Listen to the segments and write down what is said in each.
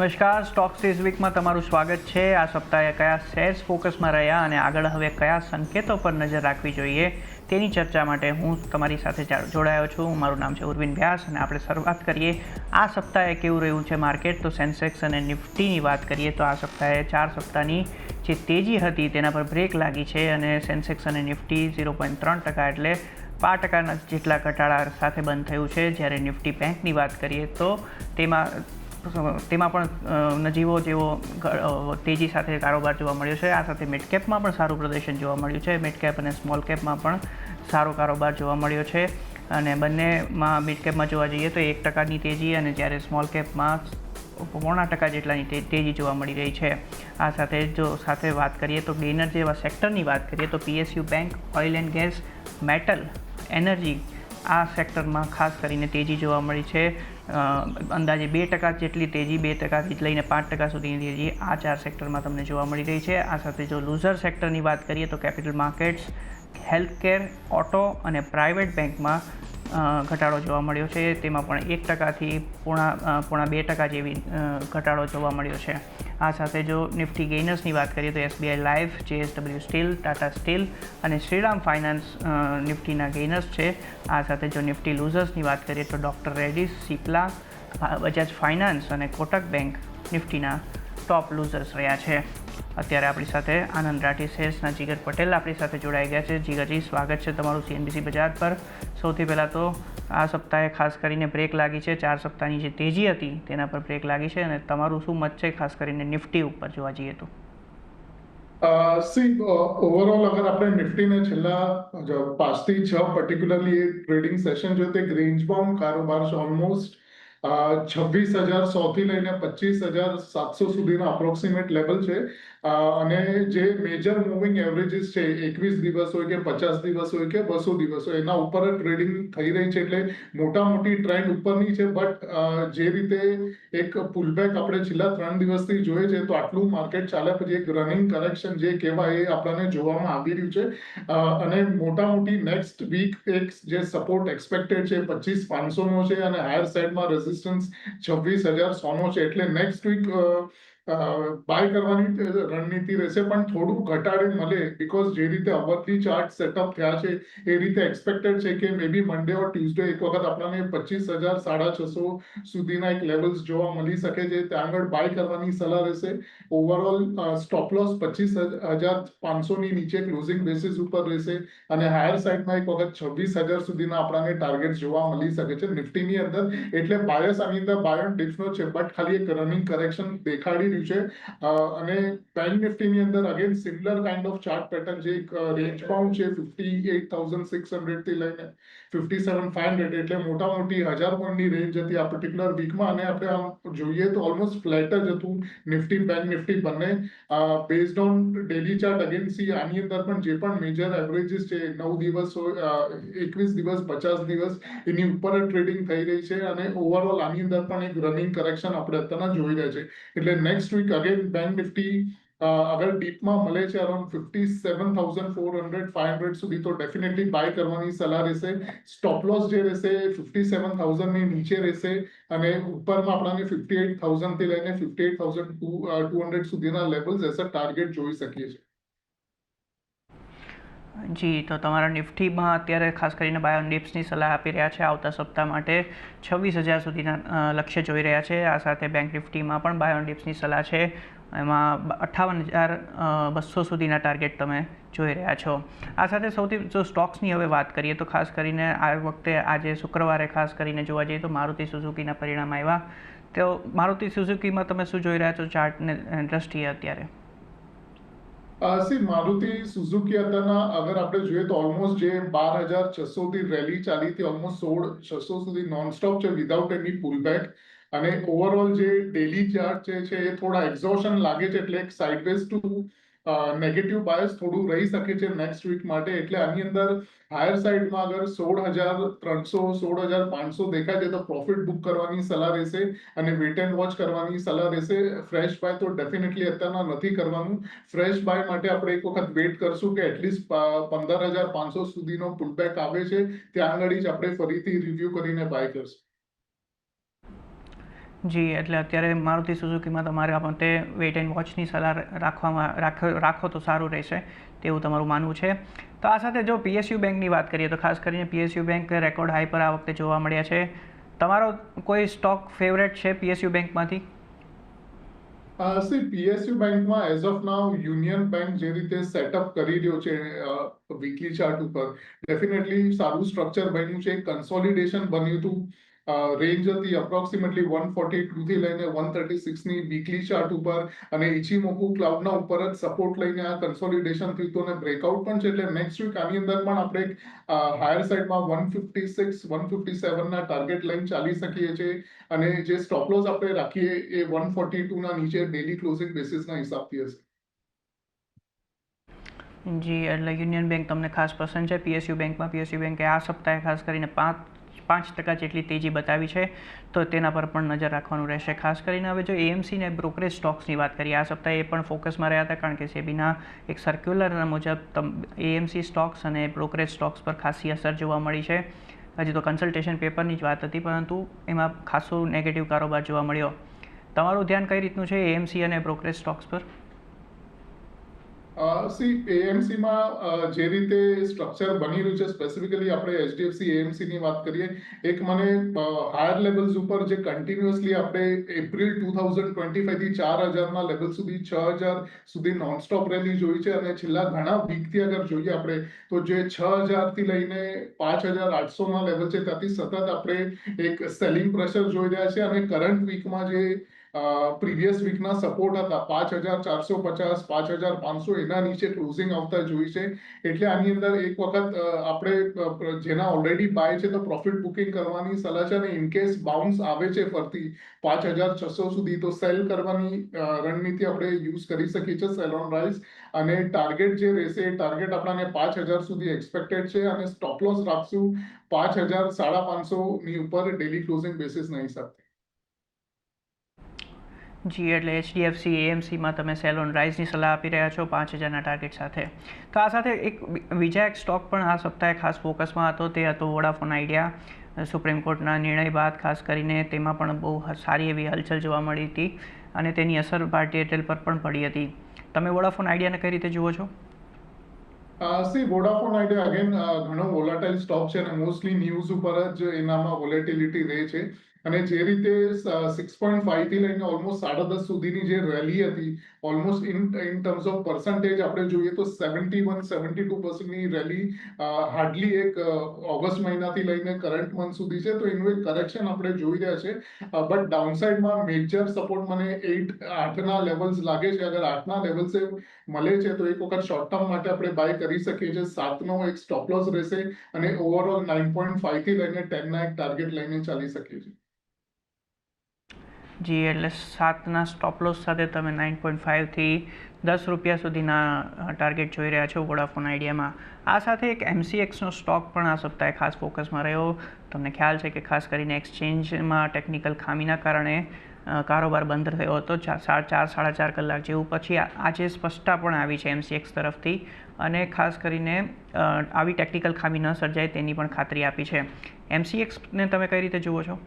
નમસ્કાર, Stokes this વીકમાં તમારું સ્વાગત છે। આ સપ્તાહે કયા શેર્સ ફોકસમાં રહ્યા અને આગળ હવે કયા સંકેતો પર નજર રાખવી જોઈએ તેની ચર્ચા માટે હું તમારી સાથે જોડાયો છું। મારું નામ છે ઉર્વિન વ્યાસ અને આપણે શરૂઆત કરીએ આ સપ્તાહે કેવું રહ્યું છે માર્કેટ। તો સેન્સેક્સ અને નિફ્ટીની વાત કરીએ તો આ સપ્તાહે 4 સપ્તાહની જે તેજી હતી તેના પર બ્રેક લાગી છે અને સેન્સેક્સ અને નિફ્ટી 0.3% એટલે 5% જેટલા ઘટાડા સાથે બંધ થયું છે। જ્યારે નિફ્ટી બેંકની વાત કરીએ તો તેમાં પણ નજીવો જેવો તેજી સાથે કારોબાર જોવા મળ્યો છે। આ સાથે મિડ કેપમાં પણ સારું પ્રદર્શન જોવા મળ્યું છે। મિડ કેપ અને સ્મોલ કેપમાં પણ સારો કારોબાર જોવા મળ્યો છે અને બંનેમાં મિડ કેપમાં જોવા જઈએ તો 1%ની તેજી અને જ્યારે સ્મોલ કેપમાં 0.5% જેટલાની તેજી જોવા મળી રહી છે। આ સાથે વાત કરીએ તો ગેઇનર જેવા સેક્ટરની વાત કરીએ તો PSU bank, oil and gas, metal, energy આ સેક્ટરમાં ખાસ કરીને તેજી જોવા મળી છે। અંદાજે 2% જેટલી તેજી, 2%થી લઈને 5% સુધીની તેજી આ 4 સેક્ટરમાં તમને જોવા મળી રહી છે। આ સાથે જો લૂઝર સેક્ટરની વાત કરીએ તો કેપિટલ માર્કેટ્સ, હેલ્થકેર, ઓટો અને પ્રાઇવેટ બેંકમાં ઘટાડો જોવા મળ્યો છે। તેમાં પણ 1%થી પોણા 2% જેવી ઘટાડો જોવા મળ્યો છે। આ સાથે જો નિફ્ટી ગેઇનર્સની વાત કરીએ તો SBI life, JSW steel, Tata steel અને શ્રીરામ ફાઇનાન્સ નિફ્ટીના ગેઇનર્સ છે। આ સાથે જો નિફ્ટી લૂઝર્સની વાત કરીએ તો ડૉક્ટર રેડ્ડીઝ, સિપ્લા, બજાજ ફાઇનાન્સ અને કોટક બેંક નિફ્ટીના ટોપ લૂઝર્સ રહ્યા છે। અત્યારે આપણી સાથે આનંદ રાઠી શેર્સના જીગર પટેલ આપણી સાથે જોડાઈ ગયા છે। જીગરજી, સ્વાગત છે તમારું સીએનબીસી બજાર પર। સૌથી પહેલાં તો આ સપ્તાહે ખાસ કરીને બ્રેક લાગી છે। 4 સપ્તાહની જે તેજી હતી તેના પર બ્રેક લાગી છે અને તમારું શું મત છે ખાસ કરીને નિફ્ટી ઉપર જોવા જઈએ તો? ઓવરઓલ અગર આપણે નિફ્ટીને છેલ્લા 5 થી 6 પર્ટિક્યુલરલી ટ્રેડિંગ સેશન જોઈએ તો એક રેન્જ બાઉન્ડ કારોબાર છે। ઓલમોસ્ટ 26,100 થી લઈને 25,700 સુધીનો અપ્રોક્સિમેટ લેવલ છે અને જે મેજર મૂવિંગ એવરેજીસ છે 21 દિવસ હોય કે 50 દિવસ હોય કે 200 દિવસ હોય એના ઉપર ટ્રેડિંગ થઈ રહી છે। એટલે મોટા મોટી ટ્રેન્ડ ઉપરની છે બટ જે રીતે એક પુલબેક આપણે છેલ્લા 3 દિવસથી જોઈએ છે તો આટલું માર્કેટ ચાલ્યા પછી એક રનિંગ કરેક્શન જે કહેવાય એ આપણને જોવામાં આવી રહ્યું છે અને મોટા મોટી નેક્સ્ટ વીક એક જે સપોર્ટ એક્સપેક્ટેડ છે 25,500 નો છે અને હાયર સાઇડમાં રેઝિસ્ટન્સ 26,100 નો છે। એટલે નેક્સ્ટ વીક બાય કરવાની રણનીતિ રહેશે પણ થોડું ઘટાડે મળે બીકોઝ જે રીતે અવરલી ચાર્ટ સેટઅપ થયા છે એ રીતે એક્સપેક્ટેડ છે કે મે બી મંડે ઓર ટ્યુઝડે એક વખત આપણને 25,650 સુધીના એક લેવલ્સ જોવા મળી શકે છે। ત્યાં આગળ બાય કરવાની સલાહ રહેશે। ઓવરઓલ સ્ટોપ લોસ 25,500 ની નીચે ક્લોઝિંગ બેસિસ ઉપર રહેશે અને હાયર સાઇડમાં એક વખત 26,000 સુધીના આપણને ટાર્ગેટ જોવા મળી શકે છે નિફ્ટીની અંદર। એટલે બાયસ આની અંદર બાય ઓન ડિપ્સનો છે બટ ખાલી એક રનિંગ કરેક્શન દેખાડી રહ્યું છે અને બેંક નિફ્ટીની અંદર again similar kind of chart pattern જે એક રેન્જ બાઉન્ડ છે 58,600 થી લઈને 57,500 એટલે મોટા મોટી 1000 પોઈન્ટની રેન્જ હતી આ પર્ટિક્યુલર વીકમાં અને આપણે આમ જોઈએ તો ઓલમોસ્ટ ફ્લેટ જ હતું નિફ્ટી બેંક નિફ્ટી બંને based on daily chart again C આની અંદર પણ જે પણ મેજર એવરેજીસ છે 9 દિવસ 21 દિવસ 50 દિવસ એની ઉપર ટ્રેડિંગ થઈ રહી છે અને ઓવરઓલ આની અંદર પણ એક રનિંગ કરેક્શન આપણે અત્યારના જોઈ રહ્યા છે। એટલે next week again bank Nifty અગર ડીપમાં મળે છે અરાઉન્ડ 57,400 500 સુધી તો ડેફિનેટલી બાય કરવાની સલાહ રહેશે। સ્ટોપ લોસ જે રહેશે 57,000 ની નીચે રહેશે અને ઉપરમાં આપણને 58,000 થી લઈને 58,200 સુધીના લેવલ્સ એઝ અ ટાર્ગેટ જોઈ શકીએ છીએ। જી, તો તમારા નિફ્ટીમાં અત્યારે ખાસ કરીને બાય ઓન ડિપ્સની સલાહ આપી રહ્યા છે। આવતા સપ્તાહ માટે 26,000 સુધીના લક્ષ્ય જોઈ રહ્યા છે। આ સાથે બેંક નિફ્ટીમાં પણ બાય ઓન ડિપ્સની સલાહ છે, એમાં 58,200 સુધીના ટાર્ગેટ તમે જોઈ રહ્યા છો। આ સાથે સૌથી જો સ્ટોક્સની હવે વાત કરીએ તો ખાસ કરીને આ વખતે આજે શુક્રવારે ખાસ કરીને જોવા જઈએ તો મારુતિ સુઝુકીના પરિણામ આવ્યા। તો મારુતિ સુઝુકીમાં તમે શું જોઈ રહ્યા છો ચાર્ટને દ્રષ્ટિએ અત્યારે? મારુતિ સુઝુકી અત્યારના અગર આપણે જોઈએ તો ઓલમોસ્ટ જે 12,600 થી રેલી ચાલી હતી ઓલમોસ્ટ 16,600 સુધી નોનસ્ટોપ છે વિધાઉટ એની પુલબેક અને ઓવરઓલ જે ડેલી ચાર્ટ છે એ થોડા એક્ઝોશન લાગે છે એટલે એક સાઇડવેઝ ટુ નેગેટિવ બાયસ થોડું રહી શકે છે નેક્સ્ટ વીક માટે। એટલે આની અંદર હાયર સાઇડમાં અગર 16,300 16,500 દેખાય છે તો પ્રોફિટ બુક કરવાની સલાહ રહેશે અને વેટ એન્ડ વોચ કરવાની સલાહ રહેશે। ફ્રેશ બાય તો ડેફિનેટલી અત્યારના નથી કરવાનું। ફ્રેશ બાય માટે આપણે એક વખત વેટ કરશું કે એટલીસ્ટ 15,500 સુધીનો પુલબેક આવે છે ત્યાં આગળ જ આપણે ફરીથી રિવ્યુ કરીને બાય કરશું। જી, એટલે અત્યારે મારુતિ સુઝુકીમાં તમારા મતે વેઇટ એન્ડ વોચની સલાહ રાખો તો સારું રહેશે તેવું તમારું માનવું છે. તો આ સાથે જો પીએસયુ બેંકની વાત કરીએ તો ખાસ કરીને પીએસયુ બેંક રેકોર્ડ હાઈ પર આ વખતે જોવા મળ્યા છે. તમારો કોઈ સ્ટોક ફેવરેટ છે પીએસયુ બેંકમાંથી? પીએસયુ બેંકમાં as of now union bank જે રીતે સેટઅપ કરી રહ્યો છે વીકલી ચાર્ટ ઉપર ડેફિનેટલી સારું સ્ટ્રક્ચર બન્યું છે. કન્સોલિડેશન બન્યું હતું. રેન્જ હતી અપ્રોક્સિમેટલી 142 થી લઈને 136 ની વીકલી ચાર્ટ ઉપર અને ઇચીમોકુ ક્લાઉડના ઉપર જ સપોર્ટ લઈને આ કન્સોલિડેશન થયું હતું અને બ્રેકઆઉટ પણ છે. એટલે નેક્સ્ટ વીક આની અંદર પણ આપણે હાયર સાઈડમાં 156 157 ના ટાર્ગેટ લાઈન ચાલી શકીએ છીએ અને જે સ્ટોપ લોસ આપણે રાખીએ એ 142 ના નીચે ડેલી ક્લોઝિંગ બેસિસના હિસાબથી હશે. જી, એટલે યુનિયન બેંક તમને ખાસ પસંદ છે પીએસયુ બેંકમાં. પીએસયુ બેંકે આ સપ્તાહે ખાસ કરીને 5% જેટલી તેજી બતાવી છે, તો તેના પર પણ નજર રાખવાનું રહેશે. ખાસ કરીને હવે જો એએમસી ને બ્રોકરેજ સ્ટોક્સની વાત કરીએ, આ સપ્તાહે એ પણ ફોકસમાં રહ્યા હતા કારણ કે સેબીના એક સર્ક્યુલર મુજબ એએમસી સ્ટોક્સ અને બ્રોકરેજ સ્ટોક્સ પર ખાસી અસર જોવા મળી છે. હજી તો કન્સલ્ટેશન પેપરની જ વાત હતી, પરંતુ એમાં ખાસો નેગેટિવ કારોબાર જોવા મળ્યો. તમારું ધ્યાન કઈ રીતનું છે એએમસી અને બ્રોકરેજ સ્ટોક્સ પર? એએમસીમાં જે રીતે સ્ટ્રક્ચર બની રહ્યું છે, સ્પેસિફિકલી આપણે એચડીએફસી એએમસી ની વાત કરીએ, એક મને હાયર લેવલ્સ ઉપર જે કન્ટિન્યુઅસલી આપણે એપ્રિલ 2025 થી 4000 ના લેવલ સુધી 6000 સુધી નોનસ્ટોપ રેલી જોઈ છે અને છેલ્લા ઘણા વીકથી અગર જોઈએ આપણે તો જે 6000 થી લઈને 5800 ના લેવલ છે ત્યાંથી સતત આપણે એક સેલિંગ પ્રેશર જોઈ રહ્યા છે અને કરંટ વીકમાં જે પ્રીવિયસ વીકના સપોર્ટ હતા 5450 5500 એના નીચે ક્લોઝિંગ આવતા જોઈ છે. એટલે આની અંદર એક વખત આપણે જેના ઓલરેડી બાય છે તો પ્રોફિટ બુકિંગ કરવાની સલાહ છે અને ઇનકેસ બાઉન્સ આવે છે ફરતી 5600 સુધી તો સેલ કરવાની રણનીતિ આપણે યુઝ કરી શકીએ છીએ સેલ ઓન રાઇઝ. અને ટાર્ગેટ જે રહેશે એ ટાર્ગેટ આપણાને 5000 સુધી એક્સપેક્ટેડ છે અને સ્ટોપ લોસ રાખશું 5000 550 ની ઉપર ડેલી ક્લોઝિંગ બેસિસના હિસાબથી. જી, એટલે એચડીએફસી એએમસીમાં તમે સેલ ઓન રાઇઝની સલાહ આપી રહ્યા છો 5000ના ટાર્ગેટ સાથે. તો આ સાથે બીજા એક સ્ટોક પણ આ સપ્તાહે ખાસ ફોકસમાં હતો, તે હતો વોડાફોન આઈડિયા. સુપ્રીમ કોર્ટના નિર્ણય બાદ ખાસ કરીને તેમાં પણ બહુ સારી એવી હલચલ જોવા મળી હતી અને તેની અસર ભારતીય એરટેલ પર પણ પડી હતી. તમે વોડાફોન આઈડિયાને કઈ રીતે જુઓ છો? વોડાફોન આઈડિયા અગેન ઘણો વોલાટાઇલ સ્ટોક છે અને મોસ્ટલી ન્યૂઝ ઉપર જ એનામાં વોલેટિલિટી રહે છે અને જે રીતે 6.5 થી લઈને ઓલમોસ્ટ 10.5 સુધીની જે રેલી હતી almost in terms of percentage આપણે જોઈએ તો 71-72% ની રેલી હાર્ડલી એક ઓગસ્ટ મહિનાથી લઈને કરંટ મંથ સુધી છે. તો એનું એક કરેક્શન આપણે જોઈ રહ્યા છે. બટ ડાઉનસાઇડમાં મેજર સપોર્ટ મને 8 ના લેવલ્સ લાગે છે. અગર 8 ના લેવલ્સ મળે છે તો એક વખત શોર્ટ ટર્મ માટે આપણે બાય કરી શકીએ છીએ. 7નો એક સ્ટોપ લોસ રહેશે અને ઓવરઓલ 9.5 થી લઈને 10 ના એક ટાર્ગેટ લઈને ચાલી શકીએ છીએ. જી, એટલે 7ના સ્ટોપ લોસ સાથે તમે 9.5થી ₹10 સુધીના ટાર્ગેટ જોઈ રહ્યા છો વોડાફોન આઈડિયામાં. આ સાથે એક એમસીએક્સનો સ્ટોક પણ આ સપ્તાહે ખાસ ફોકસમાં રહ્યો. તમને ખ્યાલ છે કે ખાસ કરીને એક્સચેન્જમાં ટેકનિકલ ખામીના કારણે કારોબાર બંધ થયો હતો 4-4.5 કલાક જેવું. પછી આજે સ્પષ્ટતા પણ આવી છે એમસીએક્સ તરફથી અને ખાસ કરીને આવી ટેકનિકલ ખામી ન સર્જાય તેની પણ ખાતરી આપી છે. એમસીએક્સને તમે કઈ રીતે જુઓ છો?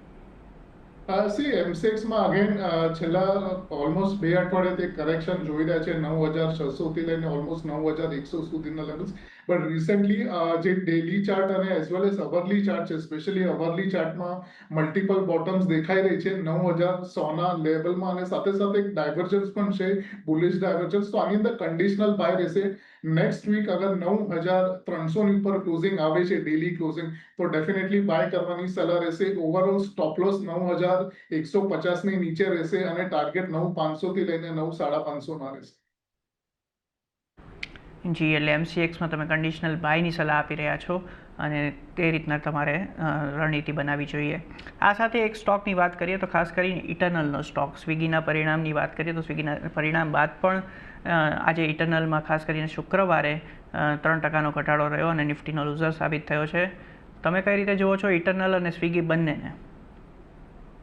એમસીએક્સમાં અગેન છેલ્લા ઓલમોસ્ટ 2 અઠવાડિયાથી કરેક્શન જોઈ રહ્યા છે 9600 થી લઈને ઓલમોસ્ટ 9100 સુધીના લેવલ્સ. બટ રિસેન્ટલી જે ડેલી ચાર્ટ અને એઝ વેલ એઝ અવરલી ચાર્ટ છે, સ્પેશિયલી અવરલી ચાર્ટમાં મલ્ટિપલ બોટમ્સ દેખાઈ રહી છે 9100 ના લેવલમાં અને સાથે સાથે એક ડાયવર્જન્સ પણ છે, બુલિશ ડાયવર્જન્સ. તો આની અંદર કન્ડિશનલ બાય રહેશે. નેક્સ્ટ વીક અગર 9300 ની ઉપર ક્લોઝિંગ આવે છે ડેલી ક્લોઝિંગ તો ડેફિનેટલી બાય કરવાની સલાહ રહેશે. ઓવરઓલ સ્ટોપ લોસ 9150 ની નીચે રહેશે અને ટાર્ગેટ 9500 થી લઈને 9550 ના રહેશે. જી, એટલે એમસીએક્સમાં તમે કન્ડિશનલ બાયની સલાહ આપી રહ્યા છો અને તે રીતના તમારે રણનીતિ બનાવવી જોઈએ. આ સાથે એક સ્ટોકની વાત કરીએ તો ખાસ કરીને ઇટરનલનો સ્ટોક. સ્વિગીના પરિણામની વાત કરીએ તો સ્વિગીના પરિણામ બાદ પણ આજે ઇટરનલમાં ખાસ કરીને શુક્રવારે 3%નો ઘટાડો રહ્યો અને નિફ્ટીનો લૂઝર સાબિત થયો છે. તમે કઈ રીતે જુઓ છો ઇટરનલ અને સ્વિગી બંનેને?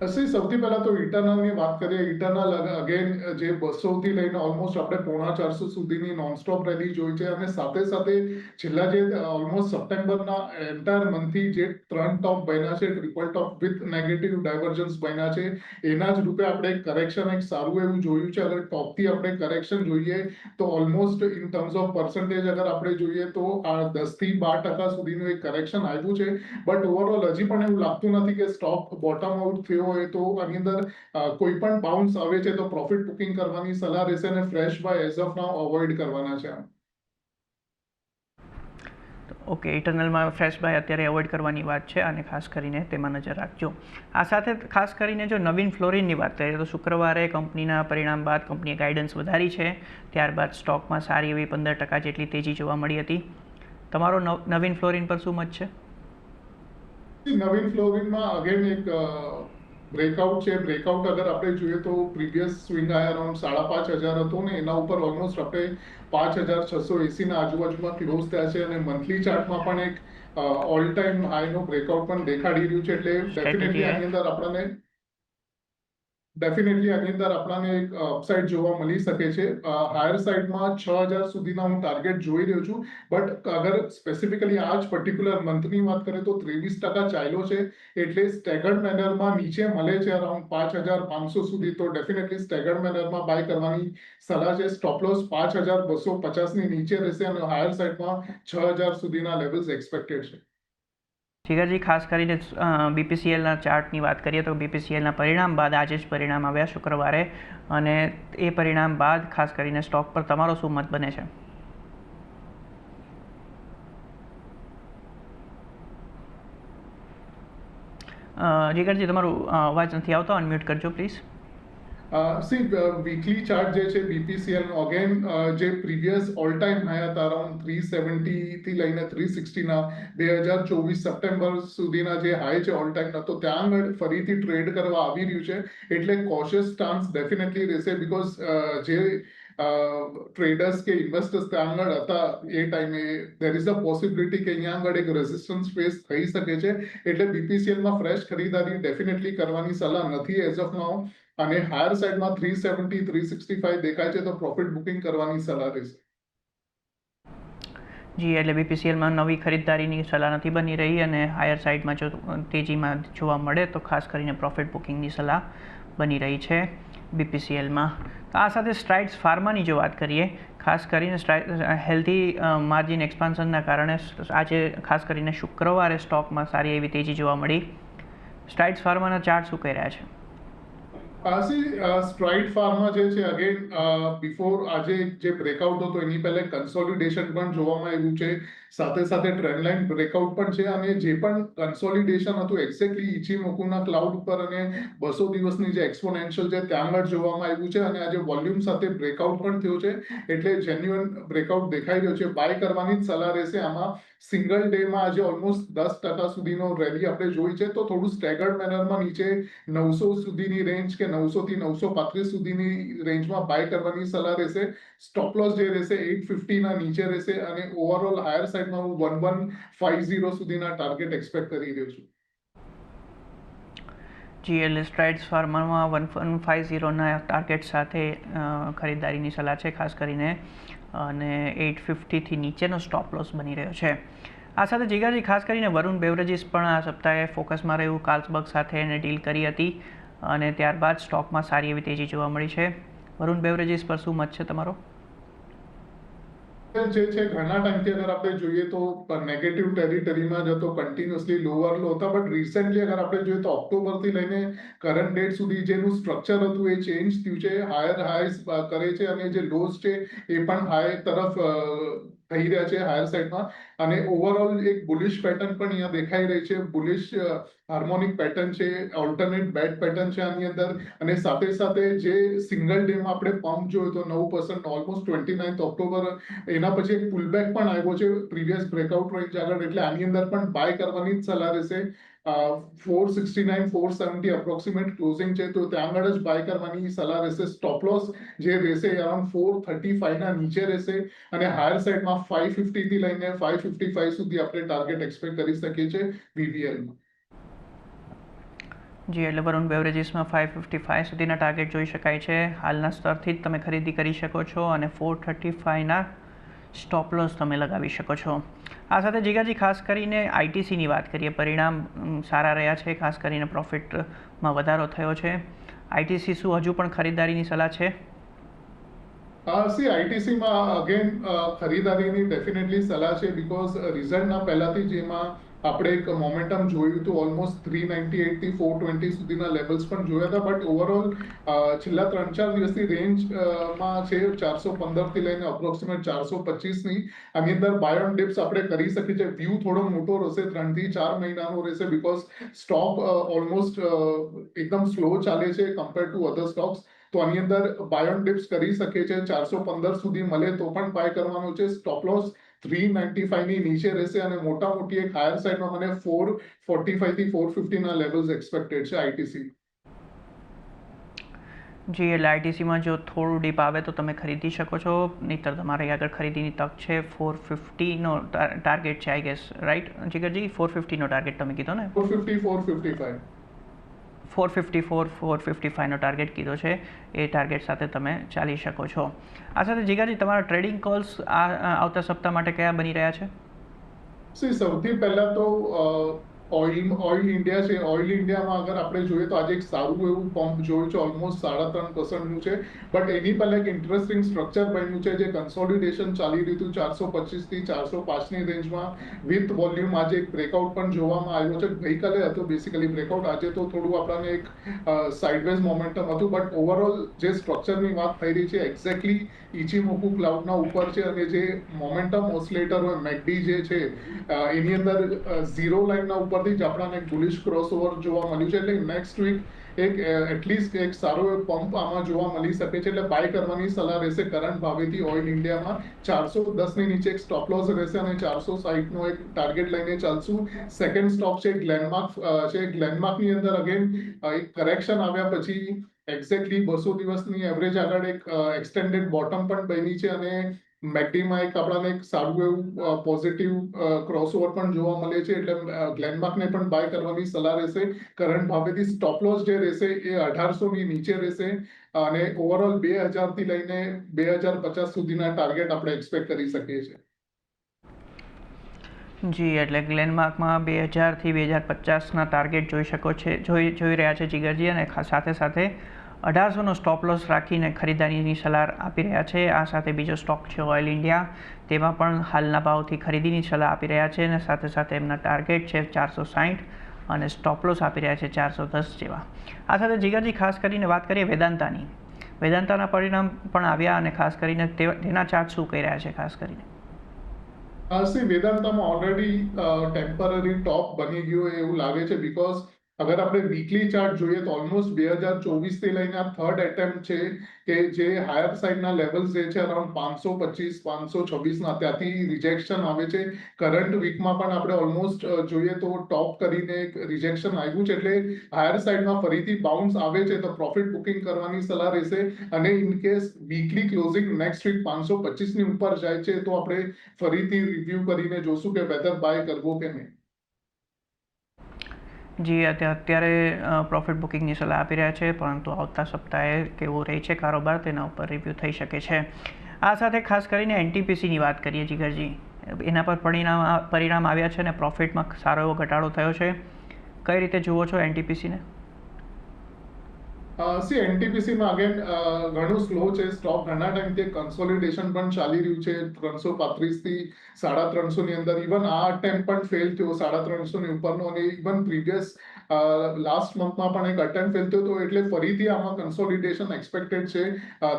સૌથી પહેલા તો ઇટરનલની વાત કરીએ. ઇટરનલ અગેન જે 200 થી લઈને ઓલમોસ્ટ આપણે 350 સુધીની નોનસ્ટોપ રેલી જોઈ છે, અને સાથે સાથે છેલ્લા જે ઓલમોસ્ટ સપ્ટેમ્બરના એન્ટાયર મંથથી જે 3 ટોપ બન્યા છે, triple top with negative divergence બન્યા છે, એના જ રૂપે આપણે કરેક્શન એક સારું એવું જોયું છે. અગર ટોપથી આપણે કરેક્શન જોઈએ તો almost in terms of percentage અગર આપણે જોઈએ તો આ 10 થી 12% સુધીનું એક કરેક્શન આવ્યું છે. બટ ઓવરઓલ હજી પણ એવું લાગતું નથી કે સ્ટોક બોટમ આઉટ થયો હોય. તો આની અંદર કોઈ પણ બાઉન્સ આવે છે તો પ્રોફિટ બુકિંગ કરવાની સલાહ રહેશે, અને fresh buy as of now avoid કરવાના છે. ઓકે, ઇટરનલમાં ફ્રેશ બાય અત્યારે અવોઇડ કરવાની વાત છે, અને ખાસ કરીને તેમાં નજર રાખજો. આ સાથે ખાસ કરીને જો નવીન ફ્લોરિનની વાત કરીએ તો શુક્રવારે કંપનીના પરિણામ બાદ કંપનીએ ગાઈડન્સ વધારી છે. ત્યારબાદ સ્ટોકમાં સારી એવી 15% જેટલી તેજી જોવા મળી હતી. તમારો નવીન ફ્લોરિન પર શું મત છે? નવીન ફ્લોરિનમાં અગેન એક બ્રેકઆઉટ છે. બ્રેકઆઉટ અગર આપણે જોઈએ તો પ્રીવિયસ સ્વિંગ આયા અરાઉન્ડ 5,500 હતો, ને એના ઉપર ઓલમોસ્ટ આપણે 5,680 ના આજુબાજુમાં ક્લોઝ થયા છે, અને મંથલી ચાર્ટમાં પણ એક ઓલ ટાઈમ હાઈનો બ્રેકઆઉટ પણ દેખાડી રહ્યું છે. એટલે સ્ટ્રેટેજી ડેફિનેટલી આની અંદર આપણને એક અપસાઇડ જોવા મળી શકે છે. હાયર સાઇડમાં 6,000 સુધીના હું ટાર્ગેટ જોઈ રહ્યો છું. બટ અગર સ્પેસિફિકલી આ જ પર્ટિક્યુલર મંથની વાત કરીએ તો 23% ચાલ્યો છે, એટલે સ્ટેગર્ડ મેનરમાં નીચે મળે છે અરાઉન્ડ 5,500 સુધી. તો ડેફિનેટલી સ્ટેગર્ડ મેનરમાં બાય કરવાની સલાહ છે. સ્ટોપ લોસ 5,250 ની નીચે રહેશે, અને હાયર સાઇડમાં 6,000 સુધીના લેવલ્સ એક્સપેક્ટેડ છે. જીગરજી, ખાસ કરીને બીપીસીએલના ચાર્ટની વાત કરીએ તો બીપીસીએલના પરિણામ બાદ આજે જ પરિણામ આવ્યા શુક્રવારે, અને એ પરિણામ બાદ ખાસ કરીને સ્ટોક પર તમારો શું મત બને છે? જીગરજી, તમારું અવાજ નથી આવતો, અનમ્યુટ કરજો પ્લીઝ. વીકલી ચાર્ટ જે છે બીપીસીએલ નો અગેન જે પ્રીવિયસ ઓલ ટાઈમ હાઈ હતા અરાઉન્ડ 370 થી લઈને 360 ના 2024 સપ્ટેમ્બર સુધીના જે હાઈ છે ઓલ ટાઈમ ના, તો ત્યાં આગળ ફરીથી ટ્રેડ કરવા આવી રહ્યું છે. એટલે કોશિયસ સ્ટાન્સ ડેફિનેટલી રહેશે, બીકોઝ જે ટ્રેડર્સ કે ઇન્વેસ્ટર્સ ત્યાં આગળ હતા એ ટાઈમે દેર ઇઝ અ પોસિબિલિટી કે અહીંયા આગળ એક રેઝિસ્ટન્સ ફેસ થઈ શકે છે. એટલે બીપીસીએલમાં ફ્રેશ ખરીદારી ડેફિનેટલી કરવાની સલાહ નથી એઝ ઓફ નાઉ. અને હાયર સાઇડમાં 370 365 દેખાય છે, તો પ્રોફિટ બુકિંગ કરવાની સલાહ રહેશે. જી, એટલે બીપીસીએલમાં નવી ખરીદદારીની સલાહ નથી બની રહી, અને હાયર સાઇડમાં જો તેજીમાં જોવા મળે તો ખાસ કરીને પ્રોફિટ બુકિંગની સલાહ બની રહી છે બીપીસીએલમાં. આ સાથે સ્ટ્રાઇડ્સ ફાર્માની જો વાત કરીએ, ખાસ કરીને હેલ્ધી માર્જિન એક્સપાન્શનના કારણે આજે ખાસ કરીને શુક્રવારે સ્ટોકમાં સારી એવી તેજી જોવા મળી. સ્ટ્રાઇડ્સ ફાર્માના ચાર્ટ શું કહી રહ્યા છે? સ્ટ્રાઇડ ફાર્મા જે છે અગેન બિફોર આજે જે બ્રેકઆઉટ હતો એની પહેલા કન્સોલિડેશન પણ જોવામાં આવ્યું છે. સાથે સાથે ટ્રેન્ડ લાઇન બ્રેકઆઉટ પણ છે, અને જે પણ કન્સોલિડેશન હતું એક્ઝેક્ટલી ઇચિમોકુના ક્લાઉડ ઉપર અને 200 દિવસની જે એક્સપોનેન્શિયલ છે ત્યાં આગળ જોવામાં આવ્યું છે, અને આજે વોલ્યુમ સાથે બ્રેકઆઉટ પણ થયો છે. એટલે જેન્યુઅન બ્રેકઆઉટ દેખાઈ રહ્યો છે. બાય કરવાની જ સલાહ રહેશે આમાં. સિંગલ ડેમાં આજે ઓલમોસ્ટ 10% સુધીનો રેલી આપણે જોઈ છે, તો થોડું સ્ટેગર્ડ મેનરમાં નીચે 900 સુધીની રેન્જ કે 900 થી 935 સુધીની રેન્જમાં બાય કરવાની સલાહ રહેશે. સ્ટોપ લોસ જે રહેશે 850 ના નીચે રહેશે, અને ઓવરઓલ હાયર સાઇડમાં હું 1150 સુધીના ટાર્ગેટ એક્સપેક્ટ કરી રહ્યો છું. જી, એટલે સ્ટ્રાઇડ્સ ફાર્મામાં 1150ના ટાર્ગેટ સાથે ખરીદારીની સલાહ છે ખાસ કરીને, અને 850થી નીચેનો સ્ટોપ લોસ બની રહ્યો છે. આ સાથે જીગાજી, ખાસ કરીને વરુણ બેવરેજીસ પણ આ સપ્તાહે ફોકસમાં રહ્યું. કાર્લસબર્ગ સાથે એને ડીલ કરી હતી, અને ત્યારબાદ સ્ટોકમાં સારી એવી તેજી જોવા મળી છે. વરુણ બેવરેજીસ પર શું મત છે તમારો? જે છે ઘણા ટાઈમથી અગર આપણે જોઈએ તો નેગેટિવ ટેરિટરીમાં જતો કન્ટિન્યુઅસલી લોઅર લો હતા. બટ રિસેન્ટલી અગર આપણે જોઈએ તો ઓક્ટોબરથી લઈને કરંટ ડેટ સુધી જેનું સ્ટ્રક્ચર હતું એ ચેન્જ થયું છે. હાયર હાઈસ કરે છે, અને જે લોઝ છે એ પણ હાઈ તરફ થઈ રહ્યા છે હાયર સાઈડમાં. અને ઓવરઓલ એક બુલિશ પેટર્ન પણ અહીંયા દેખાઈ રહી છે. બુલિશ હાર્મોનિક પેટર્ન છે, ઓલ્ટરનેટ બેડ પેટર્ન છે આની અંદર. અને સાથે સાથે જે સિંગલ ડેમાં આપણે પંપ જોયો તો 9% ઓલમોસ્ટ 29 ઓક્ટોબર, એના પછી એક પુલબેક પણ આવ્યો છે પ્રીવિયસ બ્રેકઆઉટ રેન્જ આગળ. એટલે આની અંદર પણ બાય કરવાની જ સલાહ રહેશે. 469 470 અપ્રોક્સિમેટ ક્લોઝિંગ છે, તો ત્યાં આગળ જ બાય કરવાની સલાહ રહેશે. સ્ટોપ લોસ જે રહેશે અરાઉન્ડ 435 ના નીચે રહેશે, અને હાયર સાઈડમાં 550 થી લઈને 555 સુધી આપણે ટાર્ગેટ એક્સપેક્ટ કરી શકીએ છીએ વીવીએલમાં. જી, એટલે વરુણ બેવરેજીસમાં 555 સુધીના ટાર્ગેટ જોઈ શકાય છે. હાલના સ્તરથી જ તમે ખરીદી કરી શકો છો અને 435ના સ્ટોપ લોસ તમે લગાવી શકો છો. આ સાથે જીગાજી ખાસ કરીને આઈટીસીની વાત કરીએ. પરિણામ સારા રહ્યા છે, ખાસ કરીને પ્રોફિટમાં વધારો થયો છે. આઈટીસી શું હજુ પણ ખરીદારીની સલાહ છે? આઈટીસીમાં અગેન ખરીદારીની ડેફિનેટલી સલાહ છે, બીકોઝ રિઝલ્ટના પહેલાથી જ એમાં આપણે એક મોમેન્ટમ જોયું હતું. ઓલમોસ્ટ 398 થી 420 સુધીના લેવલ્સ પણ જોયા હતા, બટ ઓવરઓલ છેલ્લા 3-4 દિવસથી રેન્જમાં છે 415 થી લઈને અપ્રોક્સિમેટ 425ની. આની અંદર બાય ઓન ડિપ્સ આપણે કરી શકીએ છીએ. વ્યૂ થોડો મોટો રહેશે, 3 થી 4 મહિનાનો રહેશે, બીકોઝ સ્ટોક ઓલમોસ્ટ એકદમ સ્લો ચાલે છે કમ્પેર ટુ અધર સ્ટોક્સ. તો આની અંદર બાય ઓન ડિપ્સ કરી શકે છે. 415 સુધી મળે તો પણ બાય કરવાનો છે. સ્ટોપ લોસ 395 ની નીચે રહેશે અને મોટા મોટી એક હાયર સાઈડમાં મને 445 થી 450 ના લેવલ્સ એક્સપેક્ટેડ છે આઈટીસી. જી, એટલે આઈટીસીમાં જો થોડું ડીપ આવે તો તમે ખરીદી શકો છો, નહીંતર તમારે આગળ ખરીદીની તક છે. 450નો ટાર્ગેટ છે આઈ ગેસ, રાઈટ જીગરજી? 450નો ટાર્ગેટ તમે કીધો ને? 450 455 454 455નો ટાર્ગેટ કીધો છે. એ ટાર્ગેટ સાથે તમે ચાલી શકો છો. આ સાથે જીગાજી તમારા ટ્રેડિંગ કોલ્સ આવતા સપ્તાહ માટે કયા બની રહ્યા છે? સૌથી પહેલા તો ઓઇલ ઇન્ડિયા છે. ઓઇલ ઇન્ડિયામાં અગર આપણે જોઈએ તો આજે એક સારું એવું પંપ જોયું છે, ઓલમોસ્ટ 3.5%નું છે. બટ એની પહેલા એક ઇન્ટરેસ્ટિંગ સ્ટ્રક્ચર બન્યું છે, જે કન્સોલિડેશન ચાલી રહ્યું હતું 425 થી 405ની રેન્જમાં વિથ વોલ્યુમ. આજે એક બ્રેકઆઉટ પણ જોવામાં આવ્યો છે. ગઈકાલે હતો બેસિકલી બ્રેકઆઉટ, આજે તો થોડું આપણને એક સાઇડવેઝ મોમેન્ટમ હતું. બટ ઓવરઓલ જે સ્ટ્રક્ચરની વાત થઈ રહી છે એક્ઝેક્ટલી ઇચીમોકુ ક્લાઉડના ઉપર છે, અને જે મોમેન્ટમ ઓસિલેટર હોય મેકડી જે છે એની અંદર ઝીરો લાઇનના ઉપરથી જ આપણને એક બુલિશ ક્રોસઓવર જોવા મળ્યું છે. એટલે નેક્સ્ટ વીક એક એટલીસ્ટ એક સારો પંપ આમાં જોવા મળી શકે છે. એટલે બાય કરવાની સલાહ રહેશે કરંટ ભાવેથી ઓઇલ ઇન્ડિયામાં. 410ની નીચે એક સ્ટોપ લોસ રહેશે અને 460નો એક ટાર્ગેટ લઈને ચાલશું. સેકન્ડ સ્ટોક છે ગ્લેનમાર્ક છે. ગ્લેનમાર્કની અંદર અગેન એક કરેક્શન આવ્યા પછી એક્ઝેક્ટલી 200 દિવસની એવરેજ આગળ એક એક્સટેન્ડેડ બોટમ પણ બની છે અને મેકડીમાં એક આપણને એક સારું એવું પોઝિટિવ ક્રોસઓવર પણ જોવા મળે છે. એટલે ગ્લેનમાર્કને પણ બાય કરવાની સલાહ રહેશે. કરંટ ભાવેથી સ્ટોપ લોસ જે રહેશે એ 1800ની નીચે રહેશે અને ઓવરઓલ 2000 થી લઈને 2050 સુધીના ટાર્ગેટ આપણે એક્સપેક્ટ કરી શકીએ છીએ. જી, એટલે ગ્લેનમાર્કમાં 2000થી 2050ના ટાર્ગેટ જોઈ શકો છે, જોઈ રહ્યા છે જીગરજી, અને સાથે સાથે 1800નો સ્ટોપ લોસ રાખીને ખરીદારીની સલાહ આપી રહ્યા છે. આ સાથે બીજો સ્ટોક છે ઓઇલ ઇન્ડિયા, તેમાં પણ હાલના ભાવથી ખરીદીની સલાહ આપી રહ્યા છે અને સાથે સાથે એમના ટાર્ગેટ છે 460 અને સ્ટોપ લોસ આપી રહ્યા છે 410 જેવા. આ સાથે જીગરજી ખાસ કરીને વાત કરીએ વેદાંતાની. વેદાંતાના પરિણામ પણ આવ્યા અને ખાસ કરીને તેના ચાર્ટ શું કહી રહ્યા છે ખાસ કરીને? વેદાંતામાં ઓલરેડી ટેમ્પરરી ટોપ બની ગયો એવું લાગે છે, બીકોઝ અગર આપણે વીકલી ચાર્ટ જોઈએ તો ઓલમોસ્ટ 2024થી લઈને આ થર્ડ એટેમ્પ્ટ છે કે જે હાયર સાઇડના લેવલ્સ જે છે અરાઉન્ડ 525 526ના ત્યાંથી રિજેક્શન આવે છે. કરંટ વીકમાં પણ આપણે ઓલમોસ્ટ જોઈએ તો ટોપ કરીને એક રિજેક્શન આવ્યું છે. એટલે હાયર સાઇડમાં ફરીથી બાઉન્સ આવે છે તો પ્રોફિટ બુકિંગ કરવાની સલાહ રહેશે. અને in case weekly closing next week 525ની ઉપર જાય છે તો આપણે ફરીથી રિવ્યુ કરીને જોશું કે વેધર બાય કરવો કે નહીં. જી, અત્યારે પ્રોફિટ બુકિંગની સલાહ આપી રહ્યા છે, પરંતુ આવતા સપ્તાહે કેવું રહે છે કારોબાર તેના ઉપર રિવ્યૂ થઈ શકે છે. આ સાથે ખાસ કરીને એનટીપીસીની વાત કરીએ જીગરજી. એના પર પરિણામ આવ્યા છે અને પ્રોફિટમાં સારો એવો ઘટાડો થયો છે. કઈ રીતે જુઓ છો એનટીપીસીને? એનટીપીસીમાં અગેન ઘણું સ્લો છે સ્ટોક. ઘણા ટાઈમથી કન્સોલિડેશન પણ ચાલી રહ્યું છે 335 થી 350ની અંદર. ઇવન આ અટેમ્પ પણ ફેલ થયો 350ની ઉપરનો, અને ઇવન પ્રીવિયસ લાસ્ટ મંથમાં પણ એક અટેમ્પ ફેલ થયો. તો એટલે ફરીથી આમાં કન્સોલિડેશન એક્સપેક્ટેડ છે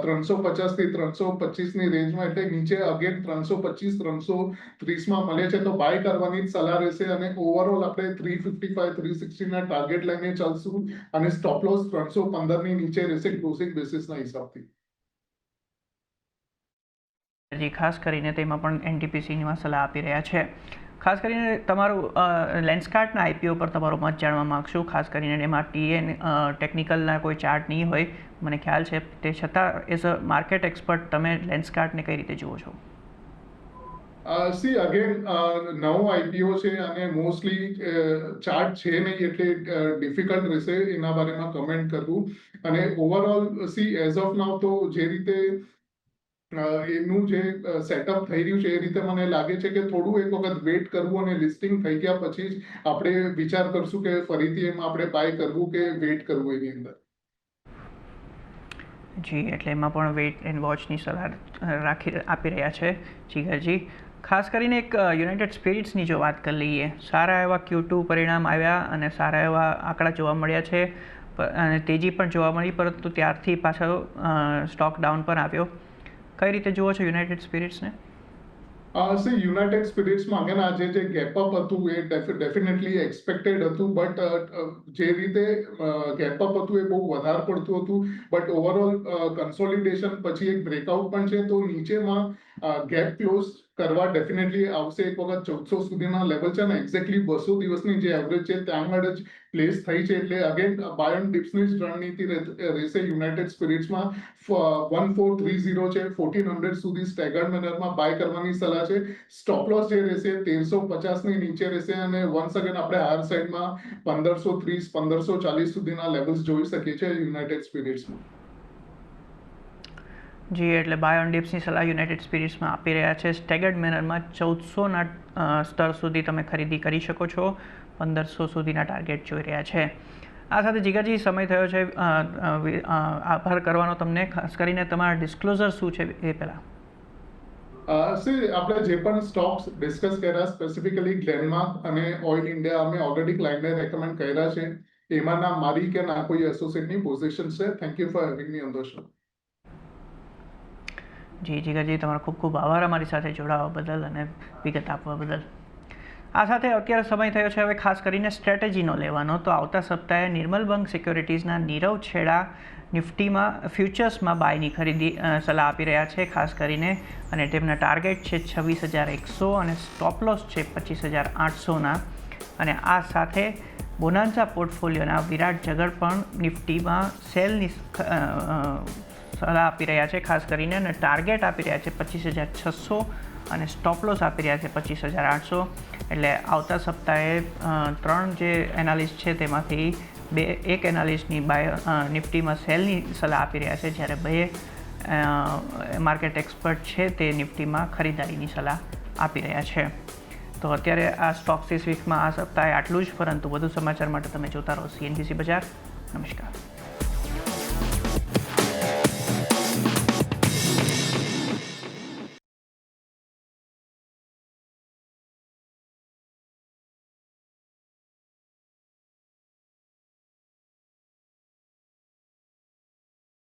350 થી 325ની રેન્જમાં. એટલે નીચે અગેન 325 330માં મળે છે તો બાય કરવાની જ સલાહ રહેશે. અને ઓવરઓલ આપણે 355 360ના ટાર્ગેટ લઈને ચાલશું અને સ્ટોપ લોસ 315ની નીચે રહેશે ક્લોઝિંગ બેસિસના હિસાબથી. ખાસ કરીને તેમાં પણ એનટીપીસીની સલાહ આપી રહ્યા છે. ખાસ કરીને તમારું લેન્સકાર્ટના આઈપીઓ પર તમારો મત જાણવા માગશું. ખાસ કરીને એમાં ટીએન ટેકનિકલના કોઈ ચાર્ટ નહીં હોય મને ખ્યાલ છે, તે છતાં એઝ અ માર્કેટ એક્સપર્ટ તમે લેન્સકાર્ટને કઈ રીતે જુઓ છો? સી અગેન નવો આઈપીઓ છે અને મોસ્ટલી ચાર્ટ છે નહીં એટલે ડિફિકલ્ટ રહેશે એના બારેમાં કમેન્ટ કરવું. અને ઓવરઓલ સી એઝ ઓફ નાઉ તો જે રીતે એનું જે સેટઅપ થઈ રહ્યું છે એ રીતે મને લાગે છે કે થોડું એક વખત વેઇટ કરવું અને લિસ્ટિંગ થઈ ગયા પછી જ આપણે વિચાર કરશું કે ફરીથી એમાં આપણે બાય કરવું કે વેઇટ કરવું એની અંદર. જી, એટલે એમાં પણ વેઇટ એન્ડ વોચની સલાહ આપી રહ્યા છે જીગરજી. ખાસ કરીને એક યુનાઇટેડ સ્પિરિટ્સની જો વાત કરી લઈએ, સારા એવા Q2 પરિણામ આવ્યા અને સારા એવા આંકડા જોવા મળ્યા છે અને તેજી પણ જોવા મળી, પરંતુ ત્યારથી પાછો સ્ટોક ડાઉન પણ આવ્યો. કઈ રીતે જુઓ છો યુનાઇટેડ સ્પિરિટ્સને? સી યુનાઇટેડ સ્પિરિટ્સમાં અગેન આ જે ગેપ અપ હતું એ ડેફિનેટલી એક્સપેક્ટેડ હતું, બટ જે રીતે ગેપ અપ હતું એ બહુ વધારે પડતું હતું. બટ ઓવરઓલ કન્સોલિડેશન પછી એક બ્રેકઆઉટ પણ છે, તો નીચેમાં ગેપ ક્લોઝ કરવા ડેફિનેટલી આવશે. એક વખત 1400 સુધીના લેવલ છે ને એક્ઝેક્ટલી 200 દિવસની જે એવરેજ છે ત્યાં આગળ જ પ્લેસ થઈ છે. એટલે અગેન બાય ઓન ડિપ્સની જ રણનીતિ રહેશે યુનાઇટેડ સ્પિરિટ્સમાં. 1430 છે, 1400 સુધી સ્ટેગર્ડ મેનરમાં બાય કરવાની સલાહ છે. સ્ટોપ લોસ જે રહેશે 1350 ની નીચે રહેશે અને વન્સ અગેન આપણે હાયર સાઈડમાં 1530 1540 સુધીના લેવલ્સ જોઈ શકીએ છીએ યુનાઇટેડ સ્પિરિટ્સમાં. જી, એટલે બાય ઓન ડિપ્સની સલાહ યુનાઇટેડ સ્પિરિટ્સમાં આપી રહ્યા છે. સ્ટેગર્ડ મેનરમાં 1400ના સ્તર સુધી તમે ખરીદી કરી શકો છો. 1500 સુધીના ટાર્ગેટ જોઈ રહ્યા છે. આ સાથે જીગરજી સમય થયો છે આભાર કરવાનો તમને. ખાસ કરીને તમારા ડિસ્ક્લોઝર શું છે એ પહેલાં. આપણે જે પણ સ્ટોક્સ ડિસ્કસ કર્યા સ્પેસિફિકલી ગ્લેનમાર્ક અને ઓઇલ ઇન્ડિયા અમે ઓલરેડી ક્લાયન્ટને રેકમેન્ડ કર્યા છે. એમાંના મારી કે ના કોઈ એસોસિએટની પોઝિશન છે. Thank you for having me on the show. જી જીગરજી, તમારો ખૂબ ખૂબ આભાર અમારી સાથે જોડાવા બદલ અને વિગત આપવા બદલ. આ સાથે અત્યારે સમય થયો છે હવે ખાસ કરીને સ્ટ્રેટેજીનો લેવાનો. તો આવતા સપ્તાહે નિર્મલ બંક સિક્યોરિટીઝના નીરવ છેડા નિફ્ટીમાં ફ્યુચર્સમાં બાયની ખરીદી સલાહ આપી રહ્યા છે ખાસ કરીને, અને તેમના ટાર્ગેટ છે 26,100 અને સ્ટોપ લોસ છે 25,800ના. અને આ સાથે બોનાન્સા પોર્ટફોલિયોના વિરાટ જગડ પણ નિફ્ટીમાં સેલની સલાહ આપી રહ્યા છે ખાસ કરીને, અને ટાર્ગેટ આપી રહ્યા છે 25,600 અને સ્ટોપ લોસ આપી રહ્યા છે 25,800. એટલે આવતા સપ્તાહે 3 જે એનાલિસ્ટ છે તેમાંથી એક એનાલિસ્ટની નિફ્ટીમાં સેલની સલાહ આપી રહ્યા છે, જ્યારે 2 માર્કેટ એક્સપર્ટ છે તે નિફ્ટીમાં ખરીદારીની સલાહ આપી રહ્યા છે. તો અત્યારે આ સ્ટોક્સ ધીસ વીકમાં આ સપ્તાહે આટલું જ, પરંતુ વધુ સમાચાર માટે તમે જોતા રહો CNBC બજાર. નમસ્કાર.